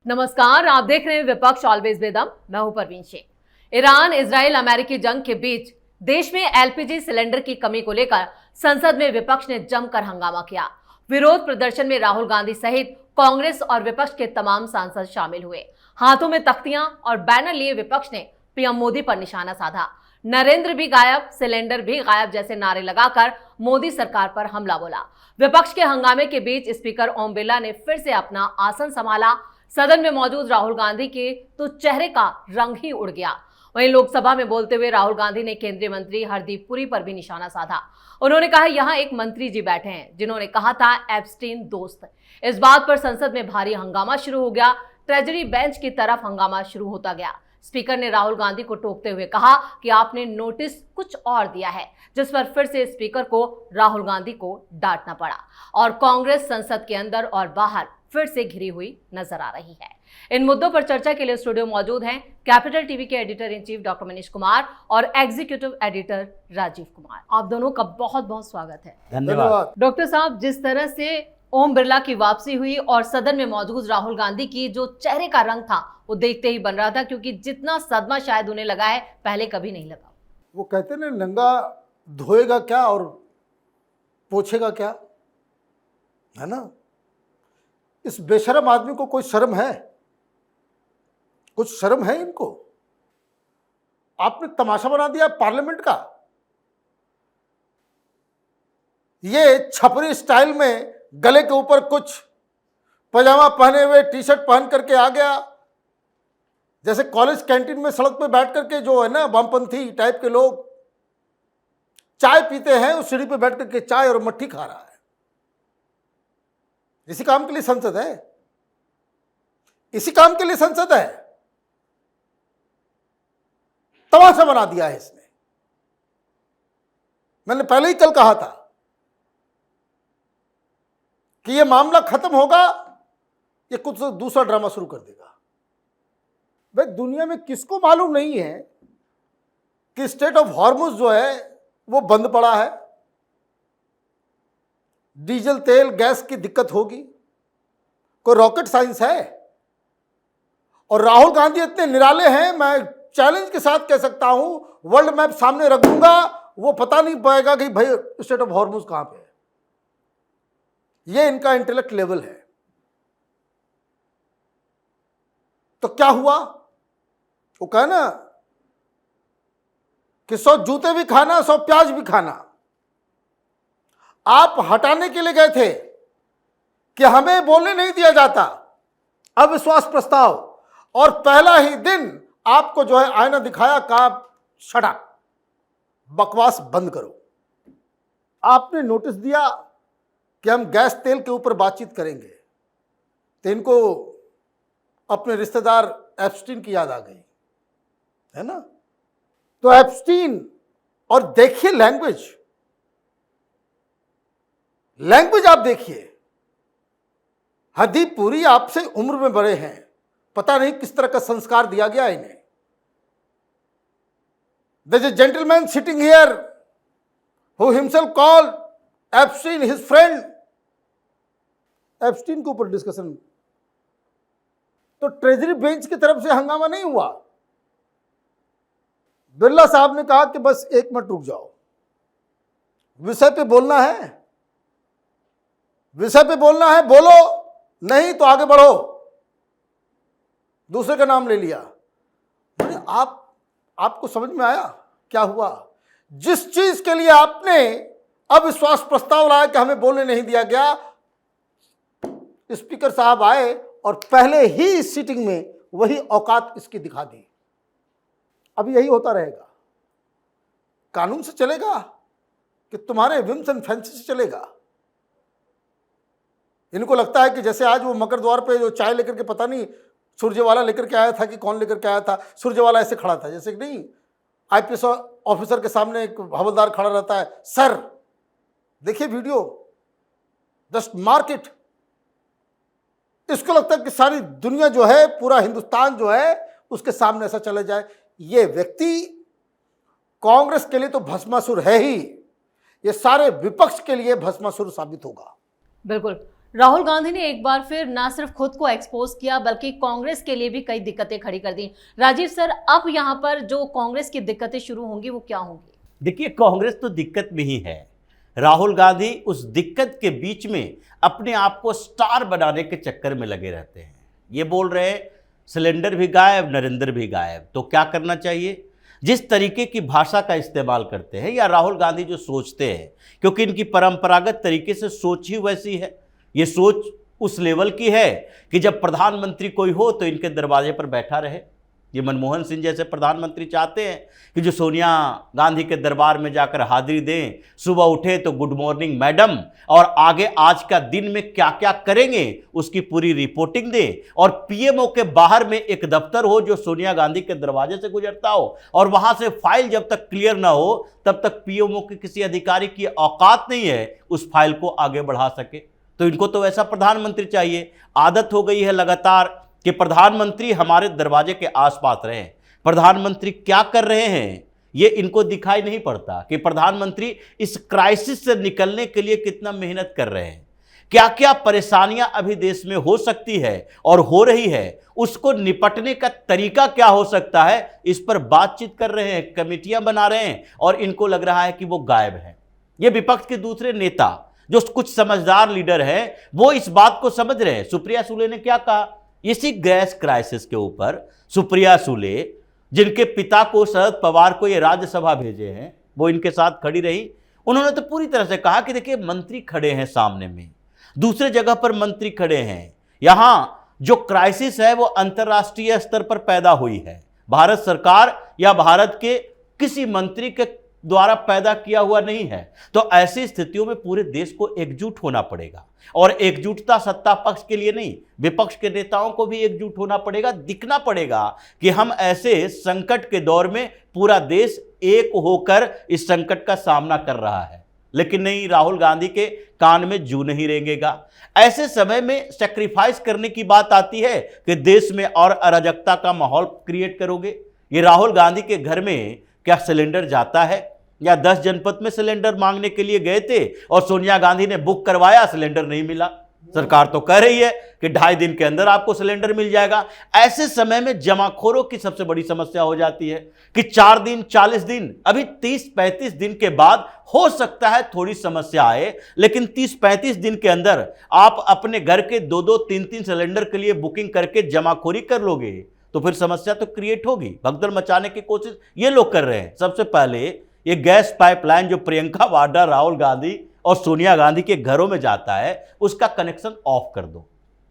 नमस्कार, आप देख रहे हैं विपक्ष ऑलवेज विद हम। मैं हूं परवीन शेख। ईरान इजराइल अमेरिकी जंग के बीच देश में एलपीजी सिलेंडर की कमी को लेकर संसद में विपक्ष ने जमकर हंगामा किया। विरोध प्रदर्शन में राहुल गांधी सहित कांग्रेस और विपक्ष के तमाम सांसद शामिल हुए। हाथों में तख्तियां और बैनर लिए विपक्ष ने पीएम मोदी पर निशाना साधा। नरेंद्र भी गायब, सिलेंडर भी गायब जैसे नारे लगाकर मोदी सरकार पर हमला बोला। विपक्ष के हंगामे के बीच स्पीकर ओम बिरला ने फिर से अपना आसन संभाला। सदन में मौजूद राहुल गांधी के तो चेहरे का रंग ही उड़ गया। वहीं लोकसभा में बोलते हुए राहुल गांधी ने केंद्रीय मंत्री हरदीप पुरी पर भी निशाना साधा। उन्होंने कहा, यहां एक मंत्री जी बैठे हैं जिन्होंने कहा था एप्स्टीन दोस्त। इस बात पर संसद में भारी हंगामा शुरू हो गया। ट्रेजरी बेंच की तरफ हंगामा शुरू होता गया। स्पीकर ने राहुल गांधी को टोकते हुए कहा कि आपने नोटिस कुछ और दिया है, जिस पर फिर से स्पीकर को राहुल गांधी को डांटना पड़ा और कांग्रेस संसद के अंदर और बाहर फिर से घिरी हुई नजर आ रही है। इन मुद्दों पर चर्चा के लिए स्टूडियो मौजूद हैं कैपिटल टीवी के editor in chief doctor Manish Kumar और एग्जीक्यूटिव एडिटर राजीव कुमार। आप दोनों का बहुत बहुत स्वागत है। धन्यवाद। डॉक्टर साहब, जिस तरह से ओम बिरला की वापसी हुई और सदन में मौजूद राहुल गांधी की जो चेहरे का रंग था वो देखते ही बन रहा था, क्योंकि जितना सदमा शायद उन्हें लगा है पहले कभी नहीं लगा। वो कहते ना, नंगा धोएगा क्या और पोछेगा क्या, है ना। इस बेशरम आदमी को कोई शर्म है? कुछ शर्म है इनको? आपने तमाशा बना दिया पार्लियामेंट का। ये छपरी स्टाइल में गले के ऊपर कुछ पजामा पहने हुए टी शर्ट पहन करके आ गया, जैसे कॉलेज कैंटीन में सड़क पे बैठ करके जो है ना वामपंथी टाइप के लोग चाय पीते हैं, उस सीढ़ी पे बैठ करके चाय और मट्ठी खा रहा है। इसी काम के लिए संसद है, इसी काम के लिए संसद है। तमाशा बना दिया है इसने। मैंने पहले ही कल कहा था कि यह मामला खत्म होगा, ये कुछ दूसरा ड्रामा शुरू कर देगा। भाई, दुनिया में किसको मालूम नहीं है कि स्ट्रेट ऑफ हॉर्मुज जो है वो बंद पड़ा है, डीजल तेल गैस की दिक्कत होगी। कोई रॉकेट साइंस है? और राहुल गांधी इतने निराले हैं, मैं चैलेंज के साथ कह सकता हूं, वर्ल्ड मैप सामने रख दूंगा, वो पता नहीं पाएगा कि भाई स्ट्रेट ऑफ हॉर्मुज कहां पे है। ये इनका इंटेलेक्ट लेवल है। तो क्या हुआ? वो कहा ना कि 100 जूते भी खाना, 100 प्याज भी खाना। आप हटाने के लिए गए थे कि हमें बोलने नहीं दिया जाता, अविश्वास प्रस्ताव, और पहला ही दिन आपको जो है आईना दिखाया, कहा शट अप, बकवास बंद करो। आपने नोटिस दिया कि हम गैस तेल के ऊपर बातचीत करेंगे, तो इनको अपने रिश्तेदार एप्स्टीन की याद आ गई, है ना। तो एप्स्टीन, और देखिए लैंग्वेज आप देखिए। हरदीप पुरी आपसे उम्र में बड़े हैं, पता नहीं किस तरह का संस्कार दिया गया इन्हें। There is a gentleman sitting here who himself called Epstein his friend. Epstein के ऊपर डिस्कशन। तो ट्रेजरी बेंच की तरफ से हंगामा नहीं हुआ। बिरला साहब ने कहा कि बस 1 मिनट रुक जाओ, विषय पे बोलना है, विषय पे बोलना है, बोलो, नहीं तो आगे बढ़ो। दूसरे का नाम ले लिया। आपको समझ में आया क्या हुआ? जिस चीज के लिए आपने अविश्वास प्रस्ताव लाया कि हमें बोलने नहीं दिया गया, स्पीकर साहब आए और पहले ही इस सीटिंग में वही औकात इसकी दिखा दी। अब यही होता रहेगा। कानून से चलेगा कि तुम्हारे विम्स एंड फैंसी से चलेगा? इनको लगता है कि जैसे आज वो मकर द्वार पे जो चाय लेकर के, पता नहीं सूर्यवाला लेकर के आया था कि कौन लेकर के आया था, सूर्यवाला ऐसे खड़ा था जैसे कि नहीं आईपीएस ऑफिसर के सामने एक हवलदार खड़ा रहता है, सर देखिए वीडियो, जस्ट मार्क इट। इसको लगता है कि सारी दुनिया जो है, पूरा हिंदुस्तान जो है, उसके सामने ऐसा चला जाए। ये व्यक्ति कांग्रेस के लिए तो भस्मासुर है ही, ये सारे विपक्ष के लिए भस्मासुर साबित होगा। बिल्कुल। राहुल गांधी ने एक बार फिर न सिर्फ खुद को एक्सपोज किया बल्कि कांग्रेस के लिए भी कई दिक्कतें खड़ी कर दी। राजीव सर, अब यहाँ पर जो कांग्रेस की दिक्कतें शुरू होंगी वो क्या होंगी? देखिए, कांग्रेस तो दिक्कत में ही है। राहुल गांधी उस दिक्कत के बीच में अपने आप को स्टार बनाने के चक्कर में लगे रहते हैं। ये बोल रहे हैं सिलेंडर भी गायब, नरेंद्र भी गायब। तो क्या करना चाहिए? जिस तरीके की भाषा का इस्तेमाल करते हैं या राहुल गांधी जो सोचते हैं, क्योंकि इनकी परंपरागत तरीके से सोच ही वैसी है। ये सोच उस लेवल की है कि जब प्रधानमंत्री कोई हो तो इनके दरवाजे पर बैठा रहे। ये मनमोहन सिंह जैसे प्रधानमंत्री चाहते हैं कि जो सोनिया गांधी के दरबार में जाकर हाजिरी दें, सुबह उठे तो गुड मॉर्निंग मैडम, और आगे आज का दिन में क्या क्या करेंगे उसकी पूरी रिपोर्टिंग दें। और पीएमओ के बाहर में एक दफ्तर हो जो सोनिया गांधी के दरवाजे से गुजरता हो, और वहां से फाइल जब तक क्लियर ना हो तब तक पीएमओ के किसी अधिकारी की औकात नहीं है उस फाइल को आगे बढ़ा सके। तो इनको तो ऐसा प्रधानमंत्री चाहिए। आदत हो गई है लगातार कि प्रधानमंत्री हमारे दरवाजे के आसपास रहे। प्रधानमंत्री क्या कर रहे हैं ये इनको दिखाई नहीं पड़ता कि प्रधानमंत्री इस क्राइसिस से निकलने के लिए कितना मेहनत कर रहे हैं। क्या क्या परेशानियां अभी देश में हो सकती है और हो रही है, उसको निपटने का तरीका क्या हो सकता है, इस पर बातचीत कर रहे हैं, कमेटियां बना रहे हैं, और इनको लग रहा है कि वो गायब हैं। ये विपक्ष के दूसरे नेता जो कुछ समझदार लीडर हैं वो इस बात को समझ रहे हैं। सुप्रिया सुले ने क्या कहा इसी गैस क्राइसिस के ऊपर? सुप्रिया सुले जिनके पिता को शरद पवार को ये राज्यसभा भेजे हैं, वो इनके साथ खड़ी रही। उन्होंने तो पूरी तरह से कहा कि देखिए मंत्री खड़े हैं सामने में, दूसरे जगह पर मंत्री खड़े हैं, यहां जो क्राइसिस है वो अंतर्राष्ट्रीय स्तर पर पैदा हुई है, भारत सरकार या भारत के किसी मंत्री के द्वारा पैदा किया हुआ नहीं है। तो ऐसी स्थितियों में पूरे देश को एकजुट होना पड़ेगा, और एकजुटता सत्ता पक्ष के लिए नहीं, विपक्ष के नेताओं को भी एकजुट होना पड़ेगा। दिखना पड़ेगा कि हम ऐसे संकट के दौर में पूरा देश एक होकर इस संकट का सामना कर रहा है। लेकिन नहीं, राहुल गांधी के कान में जू नहीं रेंगेगा। ऐसे समय में सैक्रिफाइस करने की बात आती है कि देश में और अराजकता का माहौल क्रिएट करोगे। ये राहुल गांधी के घर में क्या सिलेंडर जाता है? या 10 जनपद में सिलेंडर मांगने के लिए गए थे और सोनिया गांधी ने बुक करवाया, सिलेंडर नहीं मिला। सरकार तो कह रही है कि 2.5 दिन के अंदर आपको सिलेंडर मिल जाएगा। ऐसे समय में जमाखोरों की सबसे बड़ी समस्या हो जाती है कि 4 दिन 40 दिन, अभी 30-35 दिन के बाद हो सकता है थोड़ी समस्या आए, लेकिन 30-35 दिन के अंदर आप अपने घर के 2-2, 3-3 सिलेंडर के लिए बुकिंग करके जमाखोरी कर लोगे तो फिर समस्या तो क्रिएट होगी। भगदड़ मचाने की कोशिश ये लोग कर रहे हैं। सबसे पहले ये गैस पाइपलाइन जो प्रियंका वाड्रा, राहुल गांधी और सोनिया गांधी के घरों में जाता है उसका कनेक्शन ऑफ कर दो,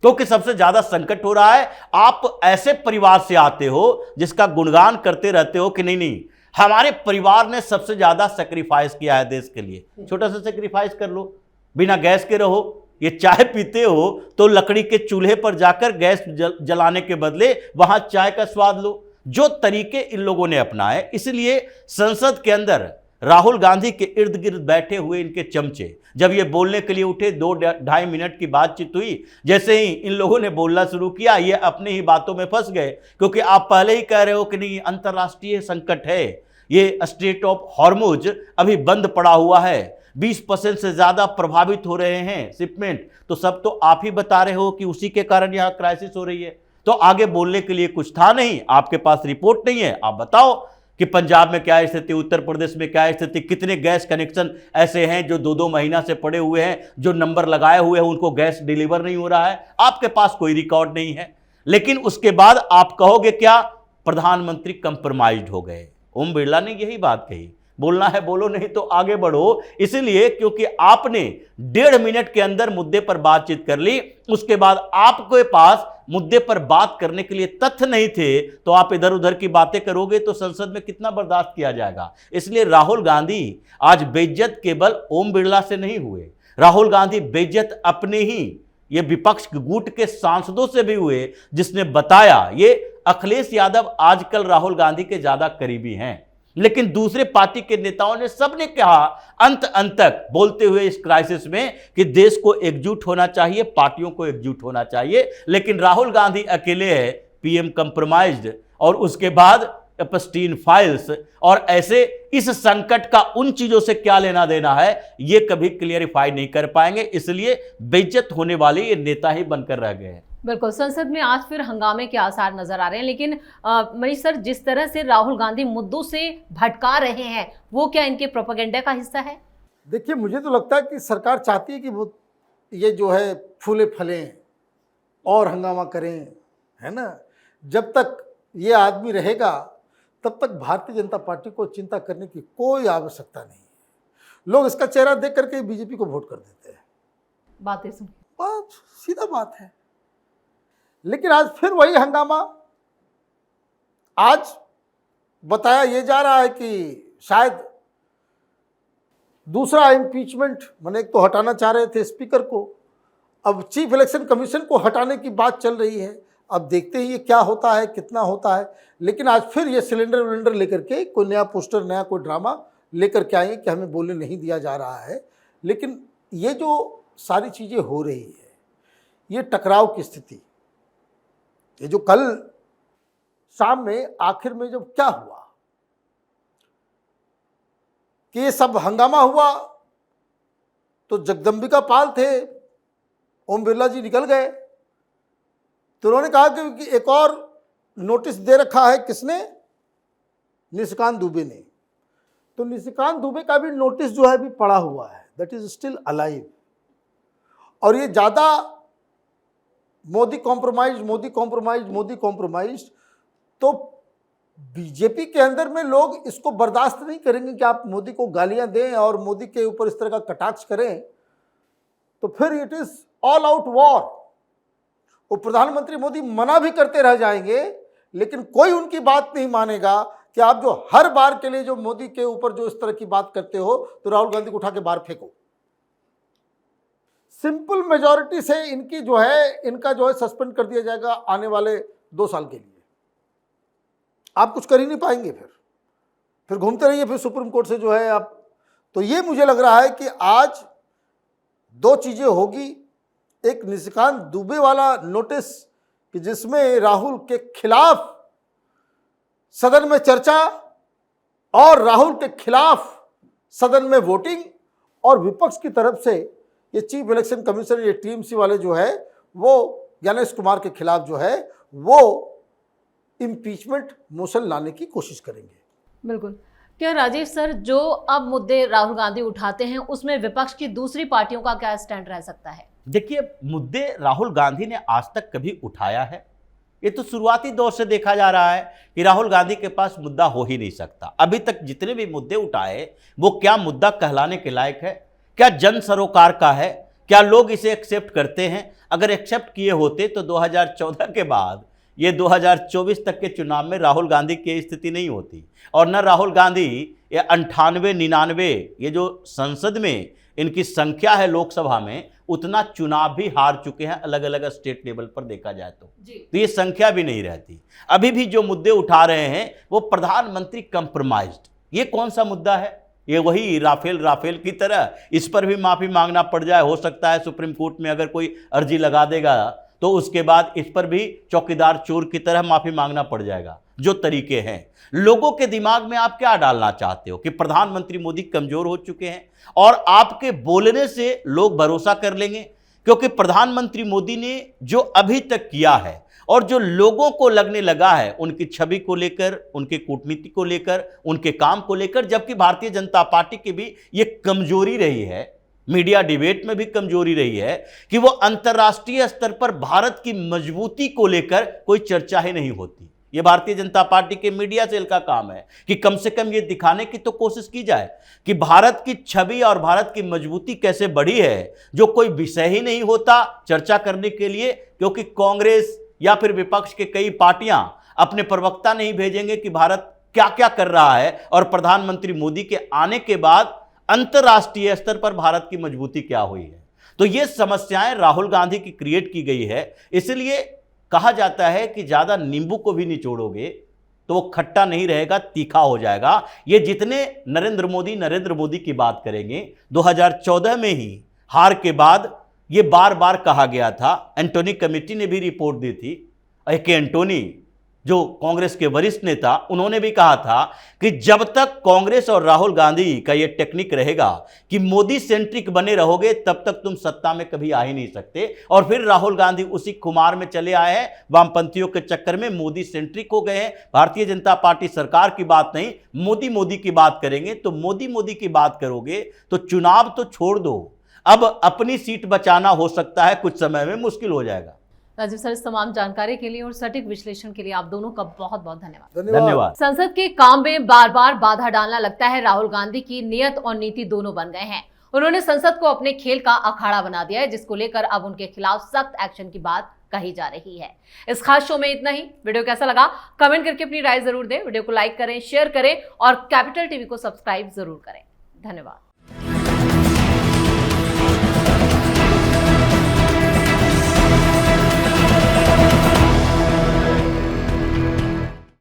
क्योंकि सबसे ज्यादा संकट हो रहा है। आप ऐसे परिवार से आते हो जिसका गुणगान करते रहते हो कि नहीं नहीं हमारे परिवार ने सबसे ज्यादा सेक्रीफाइस किया है देश के लिए। छोटा सा सेक्रीफाइस कर लो, बिना गैस के रहो। ये चाय पीते हो तो लकड़ी के चूल्हे पर जाकर गैस जलाने के बदले वहां चाय का स्वाद लो। जो तरीके इन लोगों ने अपनाए, इसलिए संसद के अंदर राहुल गांधी के इर्द गिर्द बैठे हुए इनके चमचे जब ये बोलने के लिए उठे, 2-2.5 मिनट की बातचीत हुई, जैसे ही इन लोगों ने बोलना शुरू किया ये अपने ही बातों में फंस गए। क्योंकि आप पहले ही कह रहे हो कि नहीं अंतर्राष्ट्रीय संकट है, ये स्ट्रेट ऑफ हॉर्मुज अभी बंद पड़ा हुआ है, 20% से ज्यादा प्रभावित हो रहे हैं शिपमेंट, तो सब तो आप ही बता रहे हो कि उसी के कारण यहां क्राइसिस हो रही है। तो आगे बोलने के लिए कुछ था नहीं, आपके पास रिपोर्ट नहीं है। आप बताओ कि पंजाब में क्या स्थिति, उत्तर प्रदेश में क्या स्थिति, कितने गैस कनेक्शन ऐसे हैं जो 2-2 महीना से पड़े हुए हैं, जो नंबर लगाए हुए हैं उनको गैस डिलीवर नहीं हो रहा है। आपके पास कोई रिकॉर्ड नहीं है। लेकिन उसके बाद आप कहोगे क्या? प्रधानमंत्री कंप्रोमाइज्ड हो गए। ओम बिरला ने यही बात कही, बोलना है बोलो, नहीं तो आगे बढ़ो। इसलिए क्योंकि आपने 1.5 मिनट के अंदर मुद्दे पर बातचीत कर ली, उसके बाद आपके पास मुद्दे पर बात करने के लिए तथ्य नहीं थे, तो आप इधर उधर की बातें करोगे तो संसद में कितना बर्दाश्त किया जाएगा। इसलिए राहुल गांधी आज बेइज्जत केवल ओम बिरला से नहीं हुए, राहुल गांधी बेइज्जत अपने ही ये विपक्ष गुट के सांसदों से भी हुए, जिसने बताया ये अखिलेश यादव आजकल राहुल गांधी के ज्यादा करीबी हैं। लेकिन दूसरे पार्टी के नेताओं ने सबने कहा अंत तक बोलते हुए इस क्राइसिस में कि देश को एकजुट होना चाहिए, पार्टियों को एकजुट होना चाहिए। लेकिन राहुल गांधी अकेले है पीएम कंप्रोमाइज्ड, और उसके बाद एप्स्टीन फाइल्स और ऐसे इस संकट का उन चीजों से क्या लेना देना है, ये कभी क्लियरिफाई नहीं कर पाएंगे। इसलिए बेइज्जत होने वाले ये नेता ही बनकर रह गए हैं। बिल्कुल, संसद में आज फिर हंगामे के आसार नजर आ रहे हैं, लेकिन मनीष सर, जिस तरह से राहुल गांधी मुद्दों से भटका रहे हैं, वो क्या इनके प्रोपेगेंडा का हिस्सा है? देखिए, मुझे तो लगता है कि सरकार चाहती है कि वो ये जो है फूले फलें और हंगामा करें, है ना। जब तक ये आदमी रहेगा तब तक भारतीय जनता पार्टी को चिंता करने की कोई आवश्यकता नहीं है। लोग इसका चेहरा देख करके बीजेपी को वोट कर देते हैं। बातें सुन, बात सीधा बात है। लेकिन आज फिर वही हंगामा। आज बताया ये जा रहा है कि शायद दूसरा इम्पीचमेंट, मैंने एक तो हटाना चाह रहे थे स्पीकर को, अब चीफ इलेक्शन कमीशन को हटाने की बात चल रही है। अब देखते हैं ये क्या होता है, कितना होता है। लेकिन आज फिर ये सिलेंडर विलेंडर लेकर के कोई नया पोस्टर, नया कोई ड्रामा लेकर के आएंगे कि हमें बोलने नहीं दिया जा रहा है। लेकिन ये जो सारी चीज़ें हो रही है, ये टकराव की स्थिति, ये जो कल शाम में आखिर में जब क्या हुआ कि ये सब हंगामा हुआ, तो जगदम्बिका पाल थे, ओम बिरला जी निकल गए, तो उन्होंने कहा कि एक और नोटिस दे रखा है। किसने? निशिकांत दुबे ने। तो निशिकांत दुबे का भी नोटिस जो है भी पड़ा हुआ है, दैट इज स्टिल अलाइव। और ये ज़्यादा Modi compromise, Modi compromise, Modi compromise, तो बीजेपी के अंदर में लोग इसको बर्दाश्त नहीं करेंगे कि आप मोदी को गालियां दें और मोदी के ऊपर इस तरह का कटाक्ष करें। तो फिर it is all out war. वो प्रधानमंत्री मोदी मना भी करते रह जाएंगे, लेकिन कोई उनकी बात नहीं मानेगा कि आप जो हर बार के लिए जो मोदी के ऊपर जो इस तरह की बात करते हो, तो राहुल गांधी को उठा के बाहर फेंको। सिंपल मेजॉरिटी से इनकी जो है, इनका जो है सस्पेंड कर दिया जाएगा आने वाले 2 साल के लिए। आप कुछ कर ही नहीं पाएंगे, फिर घूमते रहिए फिर सुप्रीम कोर्ट से जो है आप। तो ये मुझे लग रहा है कि आज 2 चीजें होगी। एक निशिकांत दुबे वाला नोटिस कि जिसमें राहुल के खिलाफ सदन में चर्चा और राहुल के खिलाफ सदन में वोटिंग, और विपक्ष की तरफ से ये चीफ इलेक्शन कमीशनर, ये टीएमसी वाले जो है वो ज्ञानेश कुमार के खिलाफ जो है वो इम्पीचमेंट मोशन लाने की कोशिश करेंगे। बिल्कुल। क्या राजेश सर, जो अब मुद्दे राहुल गांधी उठाते हैं, उसमें विपक्ष की दूसरी पार्टियों का क्या स्टैंड रह सकता है? देखिए, मुद्दे राहुल गांधी ने आज तक कभी उठाया है? ये तो शुरुआती दौर से देखा जा रहा है कि राहुल गांधी के पास मुद्दा हो ही नहीं सकता। अभी तक जितने भी मुद्दे उठाए वो क्या मुद्दा कहलाने के लायक है? क्या जन सरोकार का है? क्या लोग इसे एक्सेप्ट करते हैं? अगर एक्सेप्ट किए होते तो 2014 के बाद ये 2024 तक के चुनाव में राहुल गांधी की स्थिति नहीं होती, और न राहुल गांधी ये 98-99 ये जो संसद में इनकी संख्या है लोकसभा में, उतना चुनाव भी हार चुके हैं अलग अलग स्टेट लेवल पर देखा जाए तो ये संख्या भी नहीं रहती। अभी भी जो मुद्दे उठा रहे हैं वो प्रधानमंत्री कंप्रोमाइज्ड। ये कौन सा मुद्दा है? ये वही राफेल की तरह, इस पर भी माफी मांगना पड़ जाए। हो सकता है सुप्रीम कोर्ट में अगर कोई अर्जी लगा देगा तो उसके बाद इस पर भी चौकीदार चोर की तरह माफी मांगना पड़ जाएगा। जो तरीके हैं, लोगों के दिमाग में आप क्या डालना चाहते हो कि प्रधानमंत्री मोदी कमजोर हो चुके हैं और आपके बोलने से लोग भरोसा कर लेंगे? क्योंकि प्रधानमंत्री मोदी ने जो अभी तक किया है और जो लोगों को लगने लगा है उनकी छवि को लेकर, उनके कूटनीति को लेकर, उनके काम को लेकर, जबकि भारतीय जनता पार्टी की भी ये कमजोरी रही है, मीडिया डिबेट में भी कमजोरी रही है कि वो अंतर्राष्ट्रीय स्तर पर भारत की मजबूती को लेकर कोई चर्चा ही नहीं होती। ये भारतीय जनता पार्टी के मीडिया सेल का काम है कि कम से कम ये दिखाने की तो कोशिश की जाए कि भारत की छवि और भारत की मजबूती कैसे बढ़ी है, जो कोई विषय ही नहीं होता चर्चा करने के लिए, क्योंकि कांग्रेस या फिर विपक्ष के कई पार्टियां अपने प्रवक्ता नहीं भेजेंगे कि भारत क्या क्या कर रहा है और प्रधानमंत्री मोदी के आने के बाद अंतर्राष्ट्रीय स्तर पर भारत की मजबूती क्या हुई है। तो ये समस्याएं राहुल गांधी की क्रिएट की गई है। इसलिए कहा जाता है कि ज्यादा नींबू को भी निचोड़ोगे तो वो खट्टा नहीं रहेगा, तीखा हो जाएगा। ये जितने नरेंद्र मोदी की बात करेंगे, 2014 में ही हार के बाद ये बार बार कहा गया था, एंटोनी कमेटी ने भी रिपोर्ट दी थी, के एंटोनी जो कांग्रेस के वरिष्ठ नेता, उन्होंने भी कहा था कि जब तक कांग्रेस और राहुल गांधी का यह टेक्निक रहेगा कि मोदी सेंट्रिक बने रहोगे, तब तक तुम सत्ता में कभी आ ही नहीं सकते। और फिर राहुल गांधी उसी खुमार में चले आए हैं, वामपंथियों के चक्कर में मोदी सेंट्रिक हो गए हैं। भारतीय जनता पार्टी सरकार की बात नहीं, मोदी की बात करेंगे। तो मोदी की बात करोगे तो चुनाव तो छोड़ दो, अब अपनी सीट बचाना हो सकता है कुछ समय में मुश्किल हो जाएगा। राजीव सर, इस तमाम जानकारी के लिए और सटीक विश्लेषण के लिए आप दोनों का बहुत बहुत धन्यवाद। धन्यवाद। संसद के काम में बार बार बाधा डालना लगता है राहुल गांधी की नियत और नीति दोनों बन गए हैं। उन्होंने संसद को अपने खेल का अखाड़ा बना दिया है, जिसको लेकर अब उनके खिलाफ सख्त एक्शन की बात कही जा रही है। इस खास शो में इतना ही। वीडियो कैसा लगा कमेंट करके अपनी राय जरूर दें। वीडियो को लाइक करें, शेयर करें और कैपिटल टीवी को सब्सक्राइब जरूर करें। धन्यवाद।